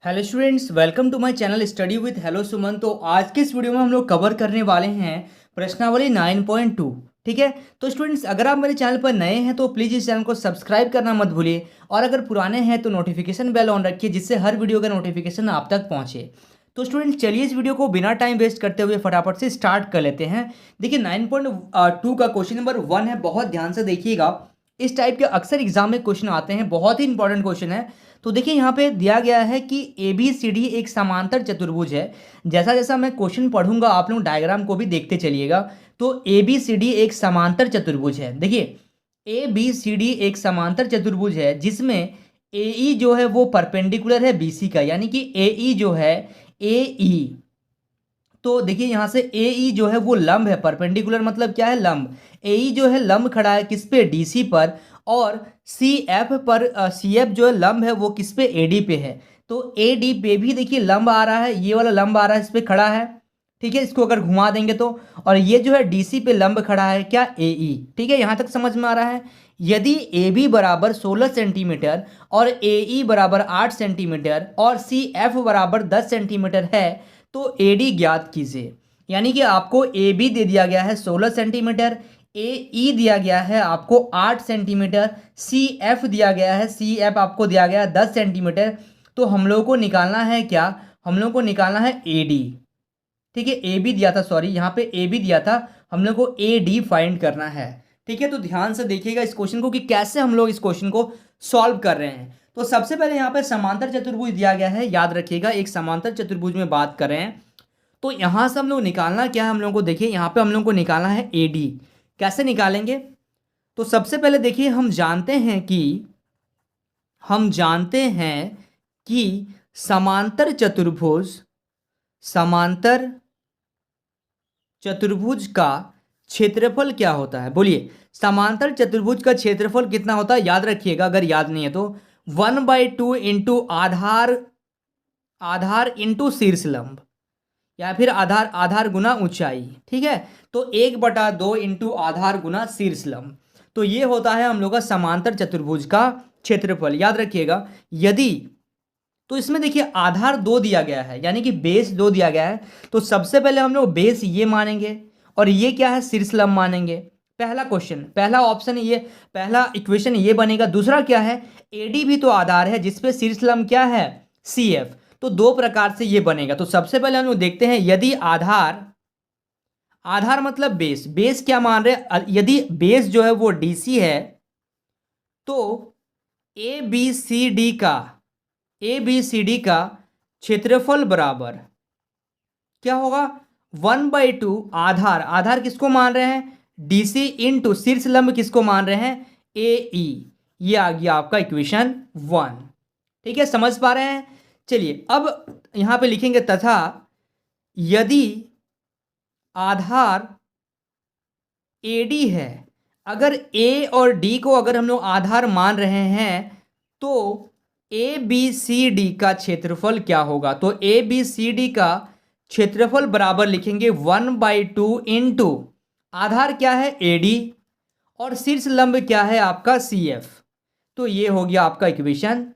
Hello students, welcome to my channel study with hello Suman. तो आज के इस वीडियो में हम लोग कवर करने वाले हैं प्रश्नावली 9.2। ठीक है। तो स्टूडेंट्स, अगर आप मेरे चैनल पर नए हैं तो प्लीज़ इस चैनल को सब्सक्राइब करना मत भूलिए, और अगर पुराने हैं तो नोटिफिकेशन बेल ऑन रखिए, जिससे हर वीडियो का नोटिफिकेशन आप तक पहुंचे। तो स्टूडेंट्स, चलिए इस वीडियो को बिना टाइम वेस्ट करते हुए फटाफट से स्टार्ट कर लेते हैं। देखिए 9.2 का क्वेश्चन नंबर 1 है, बहुत ध्यान से देखिएगा। इस टाइप के अक्सर एग्जाम में क्वेश्चन आते हैं, बहुत ही इंपॉर्टेंट क्वेश्चन है। तो देखिए यहाँ पे दिया गया है कि ए बी सी डी एक समांतर चतुर्भुज है। जैसा जैसा मैं क्वेश्चन पढ़ूंगा आप लोग डायग्राम को भी देखते चलिएगा। तो ए बी सी डी एक समांतर चतुर्भुज है। देखिए ए बी सी डी एक समांतर चतुर्भुज है जिसमें ए ई जो है वो परपेंडिकुलर है बी सी का, यानी कि ए ई जो है ए ई, तो देखिए यहाँ से ए ई जो है वो लंब है। परपेंडिकुलर मतलब क्या है? लंब। ए ई जो है लंब खड़ा है किस पे? डी सी पर। और सी एफ पर सी एफ जो है लंब है वो किस पे? ए डी पे है। तो ए डी पे भी देखिए लंब आ रहा है, ये वाला लंब आ रहा है, इस पे खड़ा है। ठीक है, इसको अगर घुमा देंगे तो, और ये जो है डी सी पे लंब खड़ा है क्या? ए ई। ठीक है, यहाँ तक समझ में आ रहा है। यदि ए बी बराबर 16 सेंटीमीटर और ए ई बराबर 8 सेंटीमीटर और सी एफ बराबर 10 सेंटीमीटर है तो ए डी ज्ञात कीजिए। यानी कि आपको ए बी दे दिया गया है 16 सेंटीमीटर, ए ई दिया गया है आपको 8 सेंटीमीटर, सी एफ दिया गया है, सी एफ आपको दिया गया है 10 सेंटीमीटर। तो हम लोग को निकालना है क्या? हम लोग को निकालना है ए डी। ठीक है, ए बी दिया था, सॉरी यहाँ पे ए बी दिया था, हम लोग को ए डी फाइंड करना है। ठीक है, तो ध्यान से देखिएगा इस क्वेश्चन को कि कैसे हम लोग इस क्वेश्चन को सॉल्व कर रहे हैं। तो सबसे पहले यहाँ पे समांतर चतुर्भुज दिया गया है, याद रखिएगा एक समांतर चतुर्भुज में बात कर रहे हैं। तो यहाँ से हम लोग निकालना क्या है? हम लोग को देखिए यहाँ पे हम लोग को निकालना है ए डी। कैसे निकालेंगे? तो सबसे पहले देखिए हम जानते हैं कि समांतर चतुर्भुज का क्षेत्रफल क्या होता है? बोलिए, समांतर चतुर्भुज का क्षेत्रफल कितना होता है? याद रखिएगा, अगर याद नहीं है तो 1/2 इंटू आधार इंटू शीर्ष लंब, या फिर आधार गुना ऊंचाई। ठीक है, तो 1/2 इंटू आधार गुना शीर्ष लंब। तो ये होता है हम लोग का समांतर चतुर्भुज का क्षेत्रफल, याद रखिएगा। यदि तो इसमें देखिए आधार 2 दिया गया है, यानी कि बेस 2 दिया गया है। तो सबसे पहले हम लोग बेस ये मानेंगे, और ये क्या है? शीर्ष लंब मानेंगे। पहला क्वेश्चन, पहला ऑप्शन ये, पहला इक्वेशन ये बनेगा। दूसरा क्या है? एडी भी तो आधार है जिसपे शीर्ष लंब क्या है? C F. तो दो प्रकार से ये बनेगा। तो सबसे पहले हम लोग देखते हैं, यदि आधार मतलब बेस क्या मान रहे हैं? यदि बेस जो है वो डीसी है तो ए बी सी डी का क्षेत्रफल बराबर क्या होगा? 1/2 आधार किसको मान रहे हैं? डीसी इंटू शीर्ष लंब किसको मान रहे हैं? ए ई। ये आ गया आपका इक्वेशन 1। ठीक है, समझ पा रहे हैं? चलिए अब यहां पे लिखेंगे, तथा यदि आधार एडी है, अगर ए और डी को अगर हम लोग आधार मान रहे हैं तो ए बी सी डी का क्षेत्रफल क्या होगा? तो ए बी सी डी का क्षेत्रफल बराबर लिखेंगे 1/2 इंटू आधार क्या है? ए डी, और शीर्ष लंब क्या है आपका? C F. तो ये हो गया आपका इक्वेशन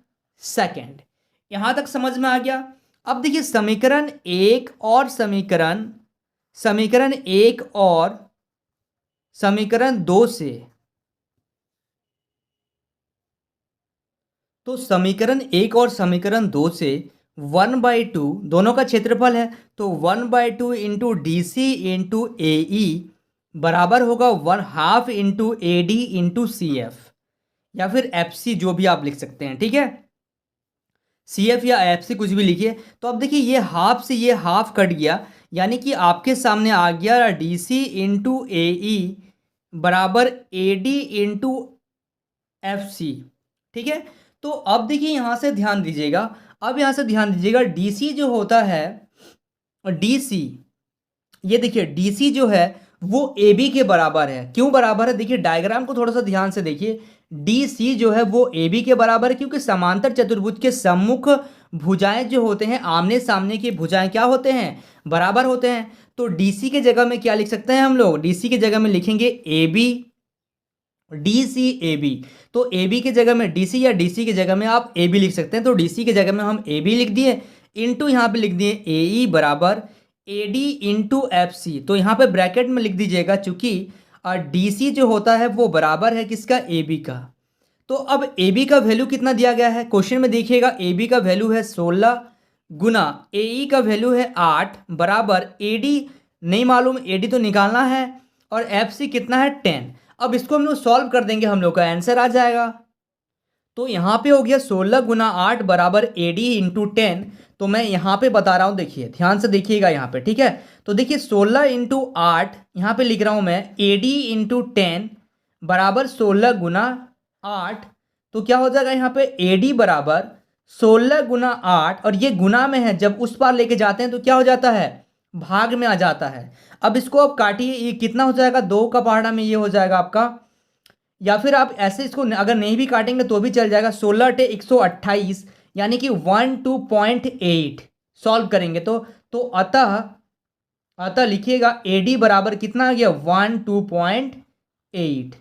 2। यहां तक समझ में आ गया? अब देखिए समीकरण एक और समीकरण दो से, तो समीकरण एक और समीकरण दो से 1/2 दोनों का क्षेत्रफल है। तो 1/2 into D C into A E बराबर होगा 1/2 into A D into C F, या फिर एफ सी, जो भी आप लिख सकते हैं। ठीक है, सी एफ या एफ सी कुछ भी लिखिए। तो अब देखिए ये हाफ से ये हाफ कट गया, यानी कि आपके सामने आ गया D C into A E बराबर A D into F C. ठीक है, तो अब देखिए यहां से ध्यान दीजिएगा, डीसी जो होता है, डीसी, ये देखिए डीसी जो है वो ए बी के बराबर है। क्यों बराबर है? देखिए डायग्राम को थोड़ा सा ध्यान से देखिए। डी सी जो है वो ए बी के बराबर है, क्योंकि समांतर चतुर्भुज के सम्मुख भुजाएं जो होते हैं, आमने सामने की भुजाएं क्या होते हैं? बराबर होते हैं। तो डीसी के जगह में क्या लिख सकते हैं हम लोग? डीसी के जगह में लिखेंगे A B, D C A B. तो ए बी की जगह में डी सी या डी सी की जगह में आप ए बी लिख सकते हैं। तो डी सी की जगह में हम ए बी लिख दिए, इंटू यहाँ पे लिख दिए ए ई बराबर A D into F C. तो यहाँ पे ब्रैकेट में लिख दीजिएगा, चूंकि डी सी जो होता है वो बराबर है किसका, ए बी का। तो अब ए बी का वैल्यू कितना दिया गया है क्वेश्चन में, देखिएगा ए बी का वैल्यू है 16 गुना ए ई का वैल्यू है 8 बराबर ए डी नहीं मालूम, ए डी तो निकालना है, और एफ सी कितना है 10। अब इसको हम लोग सॉल्व कर देंगे, हम लोग का आंसर आ जाएगा। तो यहाँ पे हो गया 16 गुना 8 बराबर ए डी इंटू 10। तो मैं यहाँ पे बता रहा हूँ, देखिए ध्यान से देखिएगा यहाँ पे, ठीक है। तो देखिए 16 इंटू 8 यहाँ पे लिख रहा हूँ मैं, ए डी इंटू 10 बराबर 16 गुना 8। तो क्या हो जाएगा यहाँ पे, ए डी बराबर 16 गुना 8, और ये गुना में है, जब उस पार लेके जाते हैं तो क्या हो जाता है, भाग में आ जाता है। अब इसको आप काटिए, ये कितना हो जाएगा, 2 का पहाड़ा में ये हो जाएगा आपका, या फिर आप ऐसे इसको अगर नहीं भी काटेंगे तो भी चल जाएगा। 16 टे 128 यानी कि 12.8 सॉल्व करेंगे तो अतः लिखिएगा ए डी बराबर कितना आ गया, 12.8।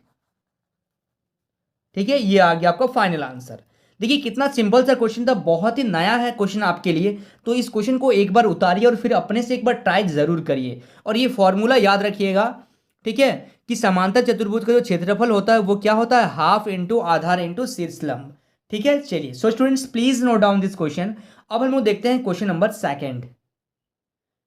ठीक है, ये आ गया आपका फाइनल आंसर। देखिए कितना सिंपल सा क्वेश्चन था, बहुत ही नया है क्वेश्चन आपके लिए। तो इस क्वेश्चन को एक बार उतारिए और फिर अपने से एक बार ट्राई जरूर करिए, और ये फॉर्मूला याद रखिएगा, ठीक है, कि समांतर चतुर्भुज का जो क्षेत्रफल होता है वो क्या होता है, हाफ इंटू आधार इंटू शीर्षलंब। ठीक है, चलिए so students please note down this question. अब हम लोग देखते हैं क्वेश्चन नंबर सेकंड।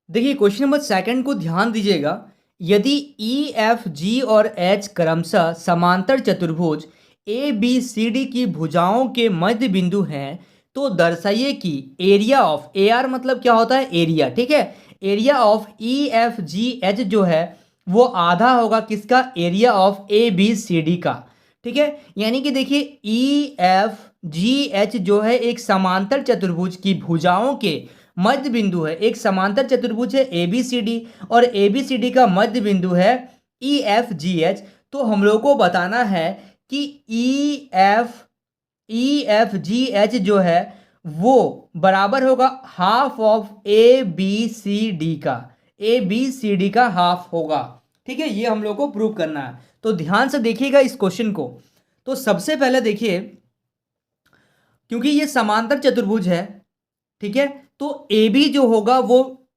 देखिए क्वेश्चन नंबर सेकंड को ध्यान दीजिएगा। यदि ई एफ जी और एच क्रमशः समांतर चतुर्भुज ए बी सी डी की भुजाओं के मध्य बिंदु हैं, तो दर्शाइए कि एरिया ऑफ, ए आर मतलब क्या होता है, एरिया, ठीक है, area of E F G H जो है वो आधा होगा किसका, area of A B C D का। ठीक है, यानी कि देखिए ई एफ जी एच जो है एक समांतर चतुर्भुज की भुजाओं के मध्य बिंदु है। एक समांतर चतुर्भुज है ए बी सी डी, और ए बी सी डी का मध्य बिंदु है ई एफ जी एच। तो हम लोग को बताना है कि ई एफ जी एच जो है वो बराबर होगा half of A B C D का, ए बी सी डी का हाफ होगा। ठीक है, ये हम लोग को प्रूव करना है। तो ध्यान से देखिएगा इस क्वेश्चन को। तो सबसे पहले देखिए, क्योंकि ये समांतर चतुर्भुज है, ठीक है, तो ए बी जो होगा वो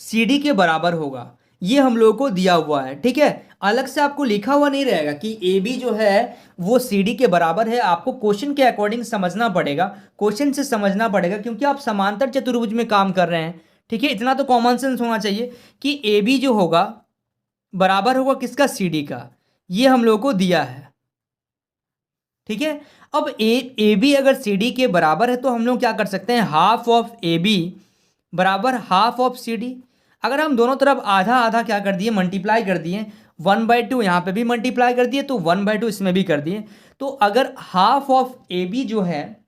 सी डी के बराबर होगा, ये हम लोगों को दिया हुआ है। ठीक है, अलग से आपको लिखा हुआ नहीं रहेगा कि ए बी जो है वो सी डी के बराबर है। आपको क्वेश्चन के अकॉर्डिंग समझना पड़ेगा, क्वेश्चन से समझना पड़ेगा, क्योंकि आप समांतर चतुर्भुज में काम कर रहे हैं। ठीक है, इतना तो कॉमन सेंस होना चाहिए कि ए बी जो होगा बराबर होगा किसका, सी डी का। ये हम लोगों को दिया है। ठीक है, अब ए बी अगर सी डी के बराबर है तो हम लोग क्या कर सकते हैं, हाफ ऑफ ए बी बराबर हाफ ऑफ सी डी। अगर हम दोनों तरफ आधा आधा क्या कर दिए, मल्टीप्लाई कर दिए, 1/2 यहाँ पे भी मल्टीप्लाई कर दिए, तो 1/2 इसमें भी कर दिए। तो अगर हाफ ऑफ ए बी जो है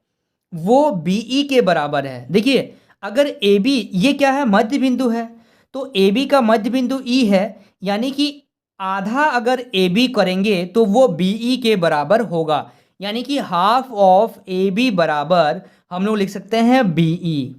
वो बी ई के बराबर है, देखिए अगर ए बी ये क्या है, मध्य बिंदु है, तो ए बी का मध्य बिंदु ई है, यानी कि आधा अगर ए बी करेंगे तो वो बी ई के बराबर होगा, यानी कि हाफ ऑफ ए बी बराबर हम लोग लिख सकते हैं बी ई,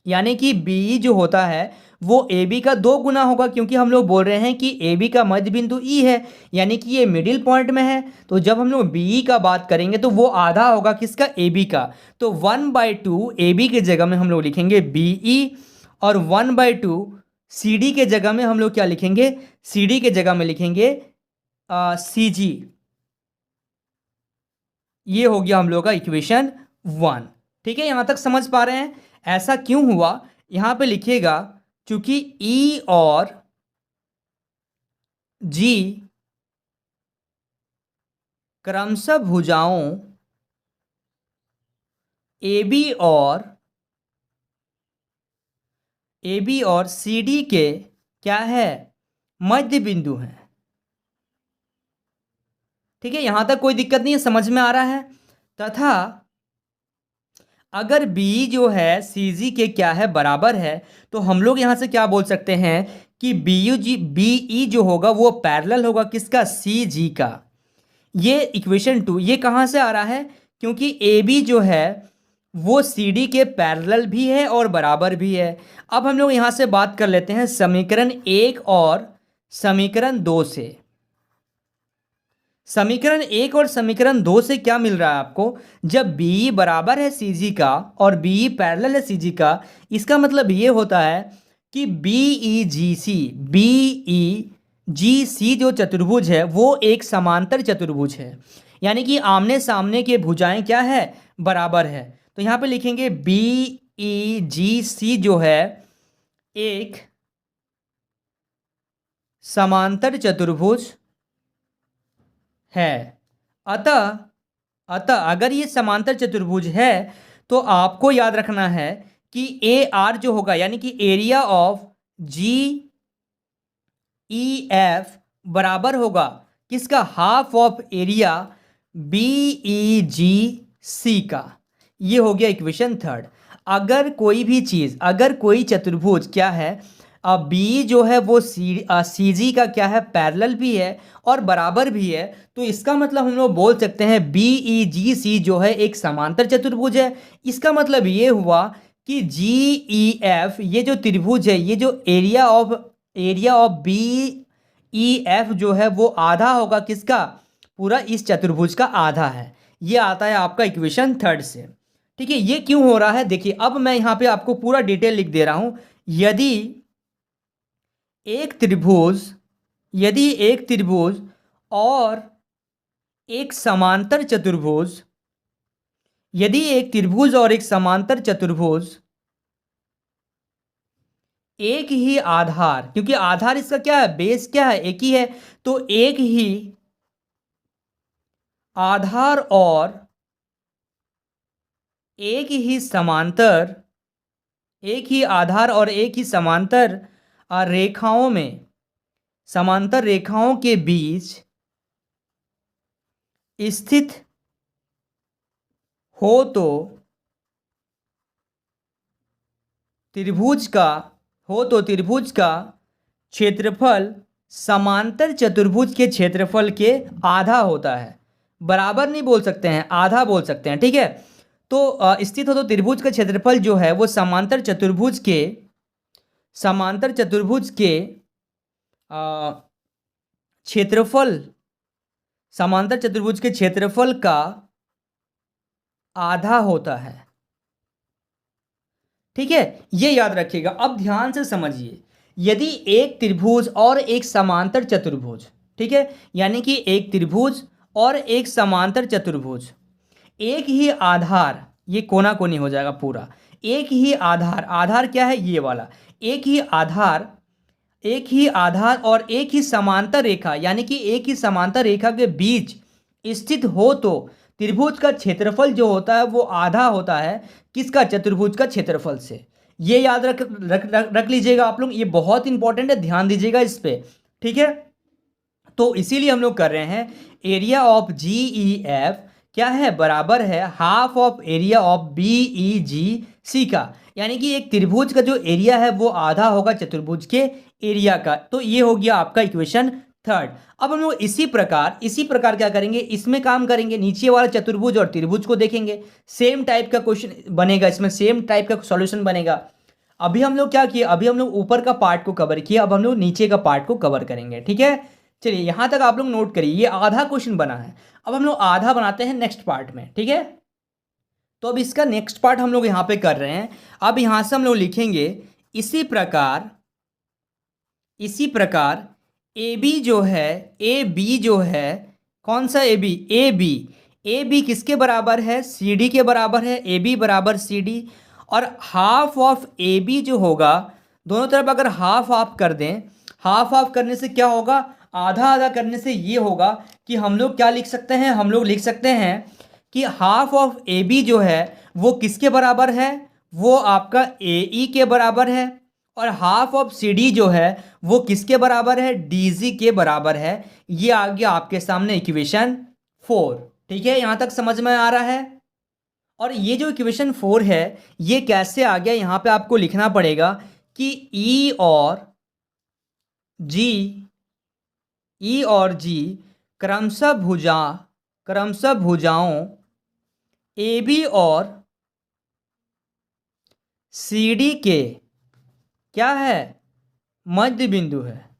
यानी कि बी ई जो होता है वो ए बी का 2 गुना होगा, क्योंकि हम लोग बोल रहे हैं कि ए बी का मध्य बिंदु ई है, यानी कि ये मिडिल पॉइंट में है। तो जब हम लोग बी ई का बात करेंगे तो वो आधा होगा किसका, ए बी का। तो 1/2 ए बी की जगह में हम लोग लिखेंगे बी ई, और 1/2 सी डी के जगह में हम लोग क्या लिखेंगे, सी डी के जगह में लिखेंगे सी जी। ये हो गया हम लोग का इक्वेशन 1। ठीक है, यहां तक समझ पा रहे हैं ऐसा क्यों हुआ। यहां पे लिखिएगा, चूंकि ई और जी क्रमशः भुजाओं ए बी और सी डी के क्या है, मध्य बिंदु हैं। ठीक है, यहां तक कोई दिक्कत नहीं है, समझ में आ रहा है। तथा अगर बी जो है सी जी के क्या है, बराबर है, तो हम लोग यहां से क्या बोल सकते हैं कि बी ई जो होगा वो पैरेलल होगा किसका, सी जी का। ये इक्वेशन 2 ये कहां से आ रहा है, क्योंकि ए बी जो है वो सी डी के पैरेलल भी है और बराबर भी है। अब हम लोग यहां से बात कर लेते हैं समीकरण 1 और समीकरण 2 से। समीकरण एक और समीकरण दो से क्या मिल रहा है आपको? जब BE बराबर है CG का और BE पैरेलल है CG का, इसका मतलब ये होता है कि BEGC जो चतुर्भुज है वो एक समांतर चतुर्भुज है, यानी कि आमने सामने के भुजाएं क्या है? बराबर है। तो यहाँ पे लिखेंगे BEGC जो है एक समांतर चतुर्भुज है। अतः अतः अगर ये समांतर चतुर्भुज है तो आपको याद रखना है कि AR जो होगा, यानी कि एरिया ऑफ GEF बराबर होगा किसका? हाफ ऑफ एरिया BEGC का। ये हो गया इक्वेशन थर्ड। अगर कोई भी चीज़, अगर कोई चतुर्भुज क्या है, बी जो है वो CG का क्या है? पैरेलल भी है और बराबर भी है, तो इसका मतलब हम लोग बोल सकते हैं BEGC जो है एक समांतर चतुर्भुज है। इसका मतलब ये हुआ कि GEF ये जो त्रिभुज है, ये जो एरिया ऑफ BEF जो है वो आधा होगा किसका? पूरा इस चतुर्भुज का आधा है। ये आता है आपका इक्वेशन थर्ड से। ठीक है, ये क्यों हो रहा है देखिए, अब मैं यहां पे आपको पूरा डिटेल लिख दे रहा हूं। यदि एक त्रिभुज और एक समांतर चतुर्भुज, यदि एक त्रिभुज और एक समांतर चतुर्भुज एक ही आधार, क्योंकि आधार इसका क्या है? बेस क्या है? एक ही है, तो एक ही आधार और एक ही समांतर, एक ही आधार और एक ही समांतर रेखाओं में, समांतर रेखाओं के बीच स्थित हो तो त्रिभुज का क्षेत्रफल समांतर चतुर्भुज के क्षेत्रफल के आधा होता है। बराबर नहीं बोल सकते हैं, आधा बोल सकते हैं। ठीक है, तो स्थित हो तो त्रिभुज का क्षेत्रफल जो है वो समांतर चतुर्भुज के क्षेत्रफल, समांतर चतुर्भुज के क्षेत्रफल का आधा होता है। ठीक है, ये याद रखिएगा। अब ध्यान से समझिए, यदि एक त्रिभुज और एक समांतर चतुर्भुज, ठीक है, यानी कि एक त्रिभुज और एक समांतर चतुर्भुज, एक ही आधार, ये कोना कोनी हो जाएगा पूरा, एक ही आधार, आधार क्या है? ये वाला, एक ही आधार और एक ही समांतर रेखा, यानी कि एक ही समांतर रेखा के बीच स्थित हो तो त्रिभुज का क्षेत्रफल जो होता है वो आधा होता है किसका? चतुर्भुज का क्षेत्रफल से। ये याद रख लीजिएगा आप लोग, ये बहुत इंपॉर्टेंट है, ध्यान दीजिएगा इस पे। ठीक है, तो इसीलिए हम लोग कर रहे हैं एरिया ऑफ GEF क्या है? बराबर है half of area of BEGC का, यानी कि एक त्रिभुज का जो एरिया है वो आधा होगा चतुर्भुज के एरिया का। तो ये हो गया आपका इक्वेशन थर्ड। अब हम लोग इसी प्रकार क्या करेंगे, इसमें काम करेंगे, नीचे वाला चतुर्भुज और त्रिभुज को देखेंगे, सेम टाइप का क्वेश्चन बनेगा, इसमें सेम टाइप का सॉल्यूशन बनेगा। अभी हम लोग क्या किए? अभी हम लोग ऊपर का पार्ट को कवर किया, अब हम लोग नीचे का पार्ट को कवर करेंगे। ठीक है, चलिए यहां तक आप लोग नोट करिए, ये आधा क्वेश्चन बना है। अब हम लोग आधा बनाते हैं नेक्स्ट पार्ट में। ठीक है, तो अब इसका नेक्स्ट पार्ट हम लोग यहां पे कर रहे हैं। अब यहां से हम लोग लिखेंगे इसी प्रकार ए बी जो है, कौन सा ए बी किसके बराबर है? CD के बराबर है, ए बी बराबर CD। और हाफ ऑफ ए बी जो होगा, दोनों तरफ अगर हाफ ऑफ कर दें, हाफ ऑफ करने से क्या होगा? आधा आधा करने से ये होगा कि हम लोग क्या लिख सकते हैं? हम लोग लिख सकते हैं कि हाफ ऑफ ए बी जो है वो किसके बराबर है? वो आपका AE के बराबर है। और हाफ ऑफ CD जो है वो किसके बराबर है? DG के बराबर है। ये आ गया आपके सामने इक्वेशन 4। ठीक है, यहां तक समझ में आ रहा है? और ये जो इक्वेशन 4 है ये कैसे आ गया? यहां पे आपको लिखना पड़ेगा कि E और G क्रमशः भुजाओं AB और CD के क्या है? मध्य बिंदु है।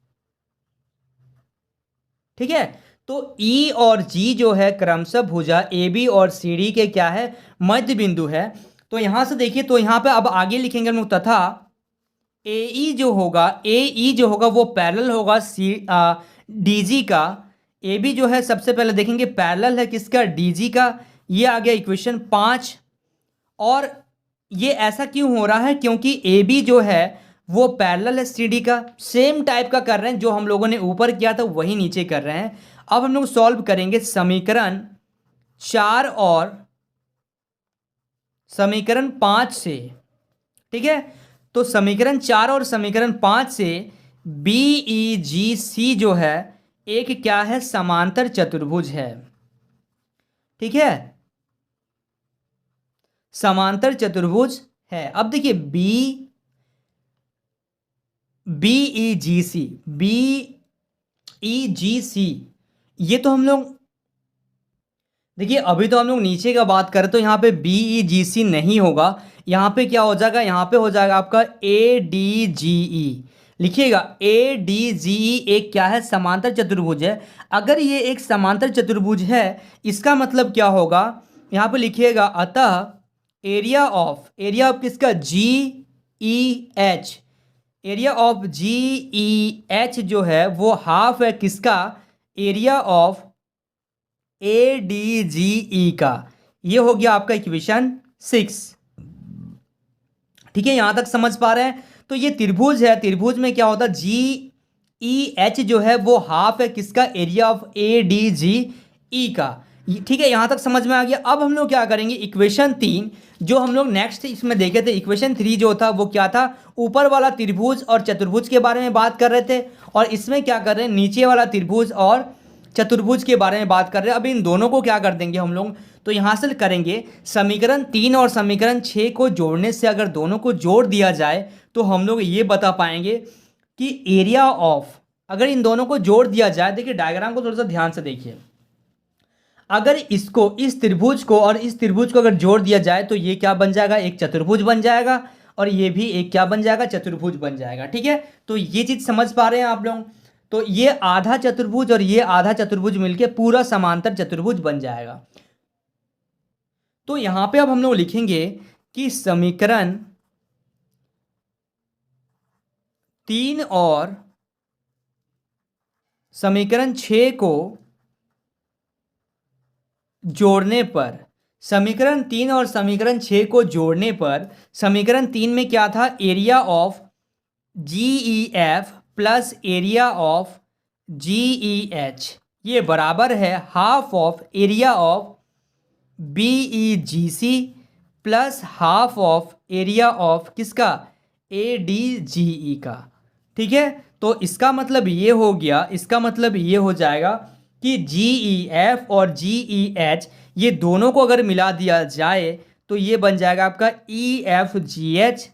ठीक है, तो ई और जी जो है क्रमशः भुजा ए बी और सी डी के क्या है, मध्य बिंदु है। तो यहां से देखिए, तो यहां पे अब आगे लिखेंगे हम लोग, तथा ए ई जो होगा वो पैरेलल होगा डी जी का। ए बी जो है सबसे पहले देखेंगे पैरेलल है किसका, डी जी का। ये आ गया इक्वेशन 5। और ये ऐसा क्यों हो रहा है, क्योंकि ए बी जो है वो पैरेलल है सी डी का। सेम टाइप का कर रहे हैं, जो हम लोगों ने ऊपर किया था वही नीचे कर रहे हैं। अब हम लोग सॉल्व करेंगे समीकरण 4 और समीकरण 5 से, ठीक है। तो समीकरण 4 और समीकरण 5 से बी ई जी सी जो है एक क्या है, समांतर चतुर्भुज है, ठीक है, समांतर चतुर्भुज है। अब देखिए बी ई जी सी, ये तो हम लोग देखिए, अभी तो हम लोग नीचे का बात करें तो यहाँ पे बी ई जी सी नहीं होगा। यहाँ पे क्या हो जाएगा, यहाँ पे हो जाएगा आपका ए डी जी ई। लिखिएगा ए डी जी ई एक क्या है, समांतर चतुर्भुज है। अगर ये एक समांतर चतुर्भुज है, इसका मतलब क्या होगा, यहाँ पे लिखिएगा अतः एरिया ऑफ किसका, G E H, area of G E H जो है वो हाफ है किसका, area of A D G E का। ये हो गया आपका इक्वेशन 6, ठीक है, यहां तक समझ पा रहे हैं। तो ये त्रिभुज है, त्रिभुज में क्या होता है, जी ई एच जो है वो हाफ है किसका, area of A D G E का। ठीक है, यहां तक समझ में आ गया। अब हम लोग क्या करेंगे, इक्वेशन 3 जो हम लोग नेक्स्ट इसमें देखे थे, इक्वेशन 3 जो था वो क्या था, ऊपर वाला त्रिभुज और चतुर्भुज के बारे में बात कर रहे थे, और इसमें क्या कर रहे हैं, नीचे वाला त्रिभुज और चतुर्भुज के बारे में बात कर रहे हैं। अब इन दोनों को क्या कर देंगे हम लोग, तो यहाँ से करेंगे समीकरण 3 और समीकरण 6 को जोड़ने से, अगर दोनों को जोड़ दिया जाए तो हम लोग ये बता पाएंगे कि एरिया ऑफ, अगर इन दोनों को जोड़ दिया जाए, देखिए डायग्राम को थोड़ा सा ध्यान से देखिए, अगर इसको, इस त्रिभुज को और इस त्रिभुज को अगर जोड़ दिया जाए तो ये क्या बन जाएगा, एक चतुर्भुज बन जाएगा, और ये भी एक क्या बन जाएगा, चतुर्भुज बन जाएगा, ठीक है। तो ये चीज समझ पा रहे हैं आप लोग। तो ये आधा चतुर्भुज और ये आधा चतुर्भुज मिलके पूरा समांतर चतुर्भुज बन जाएगा। तो यहां पे अब हम लोग लिखेंगे कि समीकरण 3 और समीकरण 6 को जोड़ने पर, समीकरण 3 और समीकरण 6 को जोड़ने पर, समीकरण 3 में क्या था, area of G E F plus area of G E H, ये बराबर है half of area of B E G C plus half of area of किसका, ए डी जी ई का, ठीक है। तो इसका मतलब ये हो गया, इसका मतलब ये हो जाएगा कि जी ई एफ और जी ई एच ये दोनों को अगर मिला दिया जाए तो ये बन जाएगा आपका ई एफ जी एच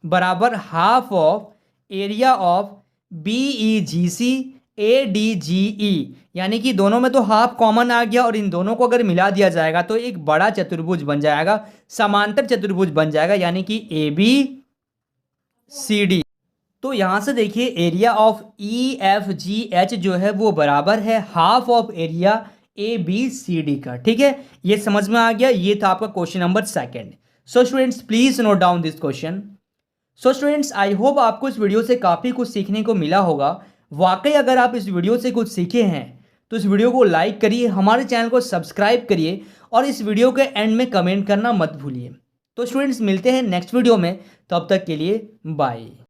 बराबर half of area of B E G C A D G E, यानी कि दोनों में तो हाफ कॉमन आ गया, और इन दोनों को अगर मिला दिया जाएगा तो एक बड़ा चतुर्भुज बन जाएगा, समांतर चतुर्भुज बन जाएगा, यानी कि ए बी सी डी। तो यहां से देखिए area of E F G H जो है वो बराबर है half of area A B C D का, ठीक है। ये समझ में आ गया। ये था आपका question number 2। So students please note down this question. So students I hope आपको इस वीडियो से काफ़ी कुछ सीखने को मिला होगा। वाकई अगर आप इस वीडियो से कुछ सीखे हैं तो इस वीडियो को लाइक करिए, हमारे चैनल को सब्सक्राइब करिए, और इस वीडियो के एंड में कमेंट करना मत भूलिए। तो स्टूडेंट्स मिलते हैं नेक्स्ट वीडियो में, तब तक के लिए बाय।